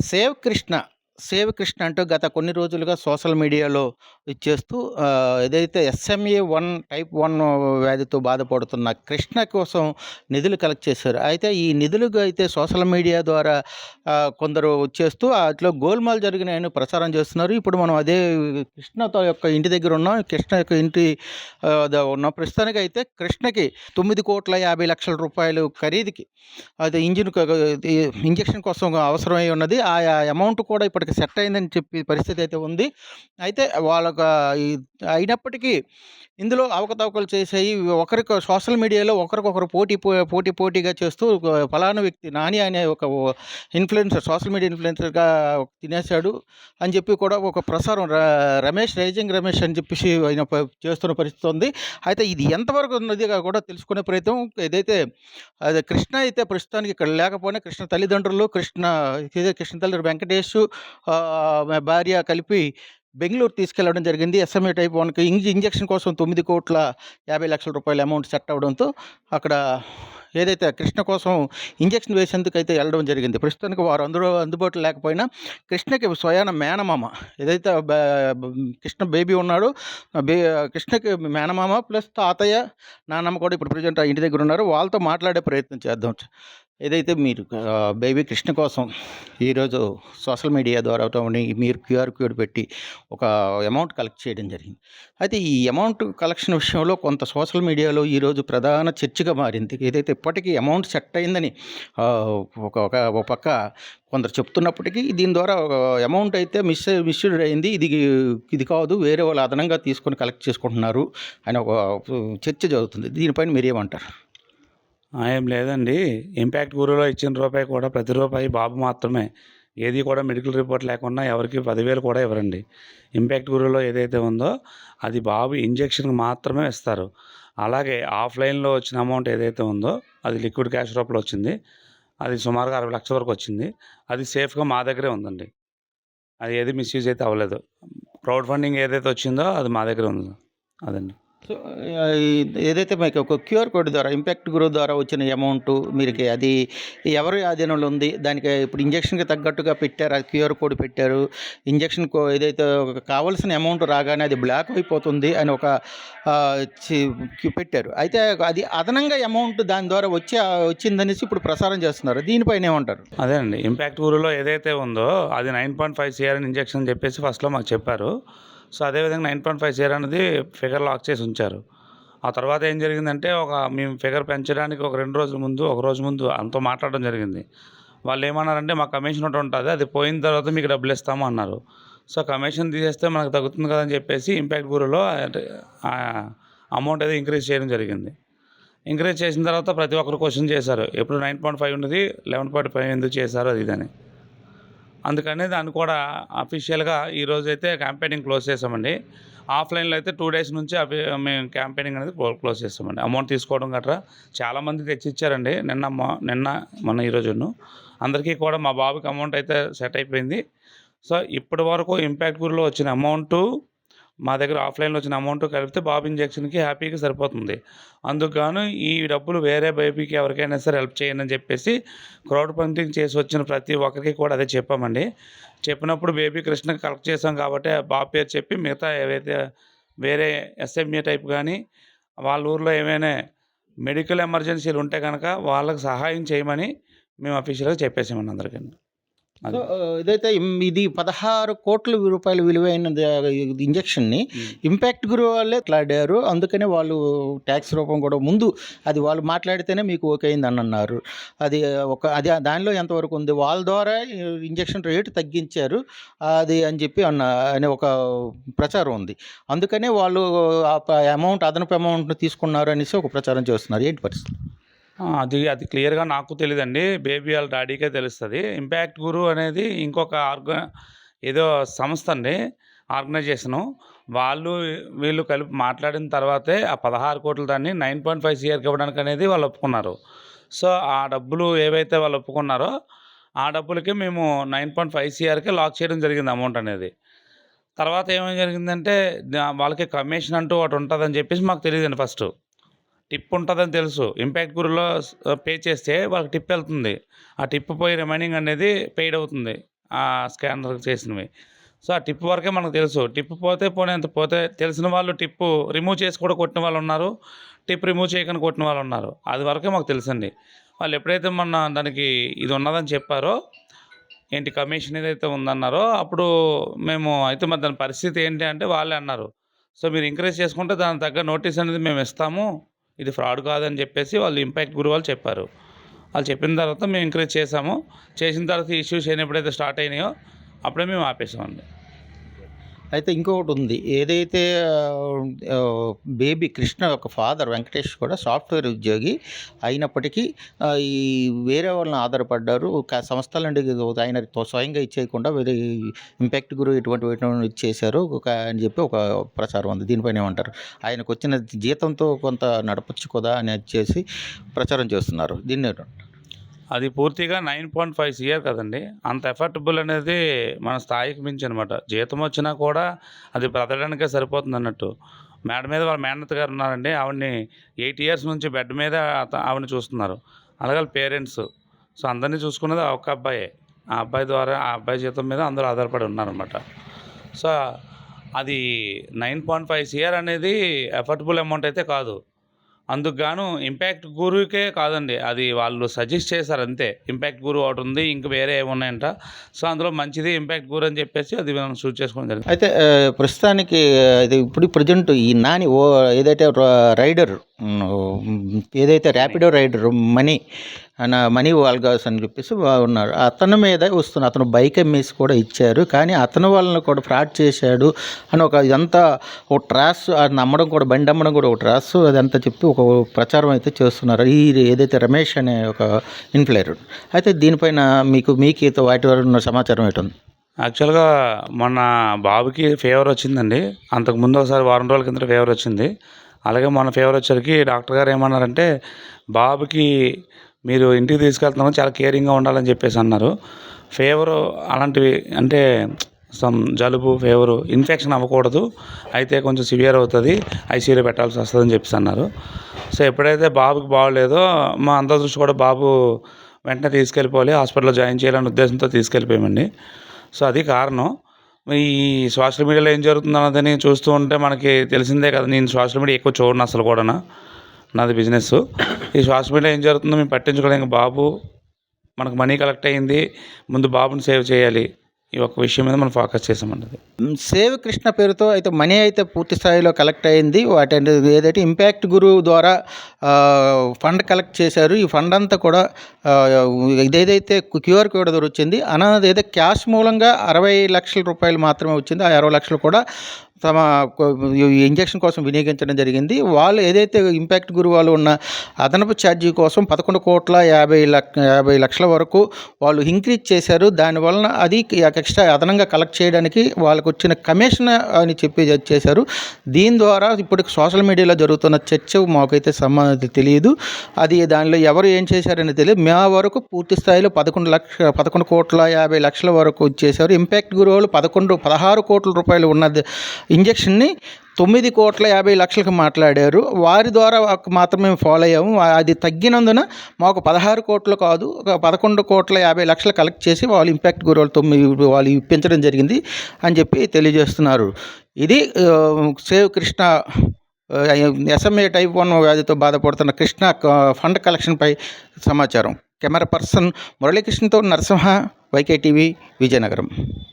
Save Krishna, save Krishna అంటూ గత కొన్ని రోజులుగా సోషల్ మీడియాలో ఇచ్చేస్తూ ఏదైతే ఎస్ఎంఏ-1 టైప్ 1 వ్యాధితో బాధపడుతున్న కృష్ణ కోసం నిధులు కలెక్ట్ చేశారు. అయితే ఈ నిధులుగా అయితే సోషల్ మీడియా ద్వారా కొందరు వచ్చేస్తూ ఆటిలో గోల్మాల్ జరిగినాయని ప్రచారం చేస్తున్నారు. ఇప్పుడు మనం అదే కృష్ణతో యొక్క ఇంటి దగ్గర ఉన్నాం. కృష్ణ యొక్క ఇంటి ఉన్నాం. ప్రస్తుతానికైతే కృష్ణకి 9,50,00,000 ఖరీదుకి అది ఇంజెక్షన్ కోసం అవసరమై ఉన్నది. ఆ అమౌంట్ కూడా ఇప్పటికి సెట్ అయిందని చెప్పి పరిస్థితి అయితే ఉంది. అయితే వాళ్ళొక ఈ అయినప్పటికీ ఇందులో అవకతవకలు చేశాయి. ఒకరికి సోషల్ మీడియాలో ఒకరికొకరు పోటీగా చేస్తూ ఫలానా వ్యక్తి నాని అనే ఒక ఇన్‌ఫ్లుయెన్సర్, సోషల్ మీడియా ఇన్‌ఫ్లుయెన్సర్‌గా తినేశాడు అని చెప్పి కూడా ఒక ప్రసారం రైజింగ్ రమేష్ అని చెప్పేసి ఆయన చేస్తున్న పరిస్థితి ఉంది. అయితే ఇది ఎంతవరకు ఉన్నదిగా కూడా తెలుసుకునే ప్రయత్నం ఏదైతే అదే కృష్ణ అయితే ప్రస్తుతానికి ఇక్కడ లేకపోయినా కృష్ణ తల్లిదండ్రులు, కృష్ణ తల్లిదండ్రులు వెంకటేష్ భార్య కలిపి బెంగుళూరు తీసుకెళ్లడం జరిగింది. ఎస్ఎంఏ టైప్ 1కి ఇంజెక్షన్ కోసం 9,50,00,000 అమౌంట్ సెట్ అవ్వడంతో అక్కడ ఏదైతే కృష్ణ కోసం ఇంజెక్షన్ వేసేందుకైతే వెళ్ళడం జరిగింది. ప్రస్తుతానికి వారు అందుబాటులో లేకపోయినా కృష్ణకి స్వయాన మేనమామ ఏదైతే కృష్ణ బేబీ ఉన్నాడో కృష్ణకి మేనమామ ప్లస్ తాతయ్య, నాన్నమ్మ కూడా ఇప్పుడు ప్రెజెంట్ ఆ ఇంటి దగ్గర ఉన్నారు. వాళ్ళతో మాట్లాడే ప్రయత్నం చేద్దాం. ఏదైతే మీరు బేబీ కృష్ణ కోసం ఈరోజు సోషల్ మీడియా ద్వారా మీరు క్యూఆర్ కోడ్ పెట్టి ఒక అమౌంట్ కలెక్ట్ చేయడం జరిగింది. అయితే ఈ అమౌంట్ కలెక్షన్ విషయంలో కొంత సోషల్ మీడియాలో ఈరోజు ప్రధాన చర్చగా మారింది. ఏదైతే ఇప్పటికీ అమౌంట్ సెట్ అయిందని ఒక పక్క కొందరు చెప్తున్నప్పటికీ దీని ద్వారా అమౌంట్ అయితే మిస్యూడ్ అయింది. ఇది కాదు, వేరే వాళ్ళు అదనంగా తీసుకొని కలెక్ట్ చేసుకుంటున్నారు అని ఒక చర్చ జరుగుతుంది. దీనిపైన మీరేమంటారు? ఏం లేదండి. ఇంపాక్ట్ గురువులో ఇచ్చిన రూపాయి కూడా ప్రతి రూపాయి బాబు మాత్రమే. ఏది కూడా మెడికల్ రిపోర్ట్ లేకుండా ఎవరికి 10,000 కూడా ఇవ్వరండి. ఇంపాక్ట్ గురువులో ఏదైతే ఉందో అది బాబు ఇంజెక్షన్‌కి మాత్రమే ఇస్తారు. అలాగే ఆఫ్‌లైన్‌లో వచ్చిన అమౌంట్ ఏదైతే ఉందో అది లిక్విడ్ క్యాష్ రూపంలో వచ్చింది. అది సుమారుగా 60,00,000 వరకు వచ్చింది. అది సేఫ్‌గా మా దగ్గరే ఉందండి. అది ఏది మిస్‌యూజ్ అయితే అవ్వలేదు. క్రౌడ్ ఫండింగ్ ఏదైతే వచ్చిందో అది మా దగ్గర ఉంది. అదండి. సో, ఏదైతే మీకు ఒక క్యూఆర్ కోడ్ ద్వారా ఇంపాక్ట్ గురువు ద్వారా వచ్చిన అమౌంటు మీరుకి అది ఎవరి ఆధీనంలో ఉంది? దానికి ఇప్పుడు ఇంజెక్షన్‌కి తగ్గట్టుగా పెట్టారు. ఆ క్యూఆర్ కోడ్ పెట్టారు. ఇంజెక్షన్ ఏదైతే కావాల్సిన అమౌంట్ రాగానే అది బ్లాక్ అయిపోతుంది అని ఒక పెట్టారు. అయితే అది అదనంగా అమౌంట్ దాని ద్వారా వచ్చిందనేసి ఇప్పుడు ప్రసారం చేస్తున్నారు. దీనిపైన ఏమంటారు? అదేనండి. ఇంపాక్ట్ గురువులో ఏదైతే ఉందో అది 9.5 CR ఇంజెక్షన్ అని చెప్పేసి ఫస్ట్‌లో మాకు చెప్పారు. సో, అదేవిధంగా 9.5 CR అనేది ఫిగర్ లాక్ చేసి ఉంచారు. ఆ తర్వాత ఏం జరిగిందంటే మేము ఫిగర్ పెంచడానికి ఒక 2 రోజుల ముందు, ఒక రోజు ముందు అంతా మాట్లాడడం జరిగింది. వాళ్ళు ఏమన్నారంటే మా కమిషన్ ఒకటి ఉంటుంది, అది పోయిన తర్వాత మీకు డబ్బులు ఇస్తాము అన్నారు. సో, కమిషన్ తీసేస్తే మనకు తగ్గుతుంది కదా అని చెప్పేసి ఇంపాక్ట్ గురువులో అమౌంట్ అనేది ఇంక్రీజ్ చేయడం జరిగింది. ఇంక్రీజ్ చేసిన తర్వాత ప్రతి ఒక్కరు క్వశ్చన్ చేశారు. ఎప్పుడు 9.5 ఉన్నది 11.5 ఎందుకు చేశారు అది ఇదని. అందుకని దాన్ని కూడా అఫీషియల్‌గా ఈరోజైతే క్యాంపెయినింగ్ క్లోజ్ చేసామండి. ఆఫ్‌లైన్‌లో అయితే 2 డేస్ నుంచి మేము క్యాంపెయినింగ్ అనేది క్లోజ్ చేసామండి. అమౌంట్ తీసుకోవడం గట్రా చాలామంది తెచ్చిచ్చారండి. మొన్న ఈరోజును అందరికీ కూడా మా బాబుకి అమౌంట్ అయితే సెట్ అయిపోయింది. సో, ఇప్పటి వరకు ఇంపాక్ట్ గురువులో వచ్చిన అమౌంటు మా దగ్గర ఆఫ్‌లైన్‌లో వచ్చిన అమౌంట్ కలిపితే బాబు ఇంజెక్షన్‌కి హ్యాపీగా సరిపోతుంది. అందుకు గాను ఈ డబ్బులు వేరే బేబీకి ఎవరికైనా సరే హెల్ప్ చేయండి అని చెప్పేసి క్రౌడ్ ఫండింగ్ చేసి వచ్చిన ప్రతి ఒక్కరికి కూడా అదే చెప్పామండి. చెప్పినప్పుడు బేబీ కృష్ణకి కలెక్ట్ చేసాం కాబట్టి బాబు పేరు చెప్పి మిగతా ఏవైతే వేరే ఎస్ఎంఏ టైప్ కానీ వాళ్ళ ఊర్లో ఏమైనా మెడికల్ ఎమర్జెన్సీలు ఉంటే కనుక వాళ్ళకి సహాయం చేయమని మేము అఫీషియల్‌గా చెప్పేసామండి అందరికీ. సో, ఇదైతే ఇది 16,00,00,000 విలువైన ఇంజెక్షన్‌ని ఇంపాక్ట్ గురువు వాళ్ళే మాట్లాడారు. అందుకనే వాళ్ళు ట్యాక్స్ రూపం కూడా ముందు అది వాళ్ళు మాట్లాడితేనే మీకు ఓకే అయిందని అన్నారు. అది దానిలో ఎంతవరకు ఉంది? వాళ్ళ ద్వారా ఇంజెక్షన్ రేటు తగ్గించారు అది అని చెప్పి అనే ఒక ప్రచారం ఉంది. అందుకనే వాళ్ళు అదనపు అమౌంట్‌ని తీసుకున్నారు అనేసి ఒక ప్రచారం చేస్తున్నారు. ఏంటి పరిస్థితి? అది క్లియర్‌గా నాకు తెలీదండి. బేబీ వాళ్ళ డాడీకే తెలుస్తది. ఇంపాక్ట్ గురు అనేది ఇంకొక ఏదో సంస్థ అండి, ఆర్గనైజేషను. వీళ్ళు కలిపి మాట్లాడిన తర్వాతే ఆ 16,00,00,000 దాన్ని 9.5 CRకి ఇవ్వడానికి అనేది వాళ్ళు ఒప్పుకున్నారు. సో, ఆ డబ్బులు ఏవైతే వాళ్ళు ఒప్పుకున్నారో ఆ డబ్బులకి మేము 9.5 CRకే లాక్ చేయడం జరిగింది అమౌంట్ అనేది. తర్వాత ఏమేం జరిగిందంటే వాళ్ళకి కమిషన్ అంటూ ఒకటి ఉంటదని చెప్పేసి మాకు తెలీదండి ఫస్టు. టిప్ ఉంటుందని తెలుసు. ఇంపాక్ట్ గురువులో పే చేస్తే వాళ్ళకి టిప్ వెళ్తుంది. ఆ టిప్ పోయి రిమైనింగ్ అనేది పెయిడ్ అవుతుంది. స్కానర్ చేసినవి. సో, ఆ టిప్ వరకే మనకు తెలుసు. టిప్ పోతే పోనీంత పోతే తెలిసిన వాళ్ళు టిప్పు రిమూవ్ చేసి కూడా కొట్టిన వాళ్ళున్నారు. టిప్ రిమూవ్ చేయకుండా కొట్టిన వాళ్ళున్నారు. అది వరకే మాకు తెలుసండి. వాళ్ళు ఎప్పుడైతే మొన్న దానికి ఇది ఉన్నదని చెప్పారో, ఏంటి కమిషన్ ఏదైతే ఉందన్నారో, అప్పుడు మేము అయితే మరి దాని పరిస్థితి ఏంటి అంటే వాళ్ళే అన్నారు. సో, మీరు ఎంకరేజ్ చేసుకుంటే దానికి తగ్గ నోటీస్ అనేది మేము ఇస్తాము. ఇది ఫ్రాడ్ కాదని చెప్పేసి వాళ్ళు ఇంపాక్ట్ గురి వాళ్ళు చెప్పారు. వాళ్ళు చెప్పిన తర్వాత మేము ఎంకరేజ్ చేసాము. చేసిన తర్వాత ఈ ఇష్యూస్ ఎప్పుడైతే స్టార్ట్ అయినాయో అప్పుడే మేము ఆపేసామండి. అయితే ఇంకొకటి ఉంది. ఏదైతే బేబీ కృష్ణ యొక్క ఫాదర్ వెంకటేష్ కూడా సాఫ్ట్‌వేర్ ఉద్యోగి అయినప్పటికీ ఈ వేరే వాళ్ళని ఆధారపడ్డారు. సంస్థల నుండి ఆయన స్వయంగా ఇచ్చేయకుండా వేరే ఇంపాక్ట్ గురి ఇటువంటి ఇచ్చేశారు అని చెప్పి ఒక ప్రచారం ఉంది. దీనిపైన ఏమంటారు? ఆయనకొచ్చిన జీతంతో కొంత నడపొచ్చు కదా అని చేసి ప్రచారం చేస్తున్నారు. దీన్ని అది పూర్తిగా 9.5 సిఆర్ కదండీ! అంత ఎఫర్టబుల్ అనేది మన స్థాయికి మించి అనమాట. జీతం వచ్చినా కూడా అది బ్రతకడానికే సరిపోతుందన్నట్టు. మేడ మీద వాళ్ళ మేనత్త గారు ఉన్నారండి. ఆవిడని 8 ఇయర్స్ నుంచి బెడ్ మీద ఆవిడని చూస్తున్నారు. అలాగే వాళ్ళ పేరెంట్స్. సో, అందరిని చూసుకున్నది ఆ ఒక్క అబ్బాయే. ఆ అబ్బాయి ద్వారా ఆ అబ్బాయి జీతం మీద అందరూ ఆధారపడి ఉన్నారనమాట. సో, అది 9.5 సిఆర్ అనేది ఎఫర్టబుల్ అమౌంట్ అయితే కాదు. అందుకు గాను ఇంపాక్ట్ గురువుకే కాదండి. అది వాళ్ళు సజెస్ట్ చేశారు అంతే. ఇంపాక్ట్ గురువు ఒకటి ఉంది. ఇంక వేరే ఏమున్నాయంట. సో, అందులో మంచిది ఇంపాక్ట్ గురు అని చెప్పేసి అది మనం చూజ్ చేసుకోవడం జరిగింది. అయితే ప్రస్తుతానికి ఇది ఇప్పుడు ప్రెజెంట్ ఈ నాని ఏదైతే రైడర్ ఏదైతే ర్యాపిడో రైడర్ మనీ వాల్గాస్ అని చెప్పేసి ఉన్నారు. అతని మీద వస్తున్న అతను బైక్ అమ్మేసి కూడా ఇచ్చారు. కానీ అతను వాళ్ళని కూడా ఫ్రాడ్ చేశాడు అని ఇదంతా ఒక ట్రాస్ అది నమ్మడం కూడా బండి అమ్మడం కూడా ఒక ట్రాస్ అదంతా చెప్పి ఒక ప్రచారం అయితే చేస్తున్నారు. ఈ ఏదైతే రమేష్ అనే ఒక ఇన్ఫ్లుయెన్సర్ అయితే దీనిపైన మీకు వాటి వరకు ఉన్న సమాచారం ఏంటుంది? యాక్చువల్గా మొన్న బాబుకి ఫీవర్ వచ్చిందండి. అంతకుముందు ఒకసారి వారం రోజుల కిందట ఫీవర్ వచ్చింది. అలాగే మొన్న ఫీవర్ వచ్చేసరికి డాక్టర్ గారు ఏమన్నారంటే, బాబుకి మీరు ఇంటికి తీసుకెళ్తున్నాము చాలా కేరింగ్గా ఉండాలని చెప్పేసి అన్నారు. ఫీవరు అలాంటివి అంటే జలుబు ఫీవరు ఇన్ఫెక్షన్ అవ్వకూడదు. అయితే కొంచెం సివియర్ అవుతుంది. ఐసీయూలో పెట్టాల్సి వస్తుందని చెప్పేసి అన్నారు. సో, ఎప్పుడైతే బాబుకి బాగోలేదో మా అందరి దృష్టి కూడా బాబు వెంటనే తీసుకెళ్ళిపోవాలి, హాస్పిటల్లో జాయిన్ చేయాలనే ఉద్దేశంతో తీసుకెళ్ళిపోయామండి. సో, అది కారణం. ఈ సోషల్ మీడియాలో ఏం జరుగుతుందన్నదని చూస్తూ ఉంటే మనకి తెలిసిందే కదా. నేను సోషల్ మీడియా ఎక్కువ చూడను అసలు కూడాను. నాది బిజినెస్. ఈ సోషల్ మీడియాలో ఏం జరుగుతుందో మేము పట్టించుకోలేం. బాబు మనకు మనీ కలెక్ట్ అయింది. ముందు బాబుని సేవ్ చేయాలి. ఈ ఒక్క విషయం మీద మనం ఫోకస్ చేసామండి. సేవ్ కృష్ణ పేరుతో అయితే మనీ అయితే పూర్తి స్థాయిలో కలెక్ట్ అయింది. వాటి ఏదైతే ఇంపాక్ట్ గురువు ద్వారా ఫండ్ కలెక్ట్ చేశారు. ఈ ఫండ్ అంతా కూడా ఇదేదైతే క్యూఆర్ కోడ్ ద్వారా వచ్చింది. అన్నది అయితే క్యాష్ మూలంగా 60 లక్షల రూపాయలు మాత్రమే వచ్చింది. ఆ 60 లక్షలు కూడా తమ ఇంజెక్షన్ కోసం వినియోగించడం జరిగింది. వాళ్ళు ఏదైతే ఇంపాక్ట్ గురువు వాళ్ళు ఉన్న అదనపు ఛార్జీ కోసం 11,50,00,000 వరకు వాళ్ళు ఇంక్రీజ్ చేశారు. దానివలన అది ఎక్స్ట్రా అదనంగా కలెక్ట్ చేయడానికి వాళ్ళకు వచ్చిన కమిషన్ అని చెప్పి చేశారు. దీని ద్వారా ఇప్పుడు సోషల్ మీడియాలో జరుగుతున్న చర్చ మాకైతే తెలియదు. అది దానిలో ఎవరు ఏం చేశారని తెలియదు. మా వరకు పూర్తి స్థాయిలో 11,50,00,000 వరకు ఇచ్చేశారు. ఇంపాక్ట్ గురువు వాళ్ళు 16 కోట్ల రూపాయలు ఉన్నది ఇంజెక్షన్ని 9,50,00,000కి మాట్లాడారు. వారి ద్వారా మాత్రమే మేము ఫాలో అయ్యాము. అది తగ్గినందున మాకు 16 కోట్లు కాదు 11,50,00,000 కలెక్ట్ చేసి వాళ్ళు ఇంపాక్ట్ గురువులు వాళ్ళు ఇప్పించడం జరిగింది అని చెప్పి తెలియజేస్తున్నారు. ఇది సేవ్ కృష్ణ SMA type 1 వ్యాధితో బాధపడుతున్న కృష్ణ ఫండ్ కలెక్షన్పై సమాచారం. కెమెరా పర్సన్ మురళీకృష్ణతో నరసింహ, YKTV, విజయనగరం.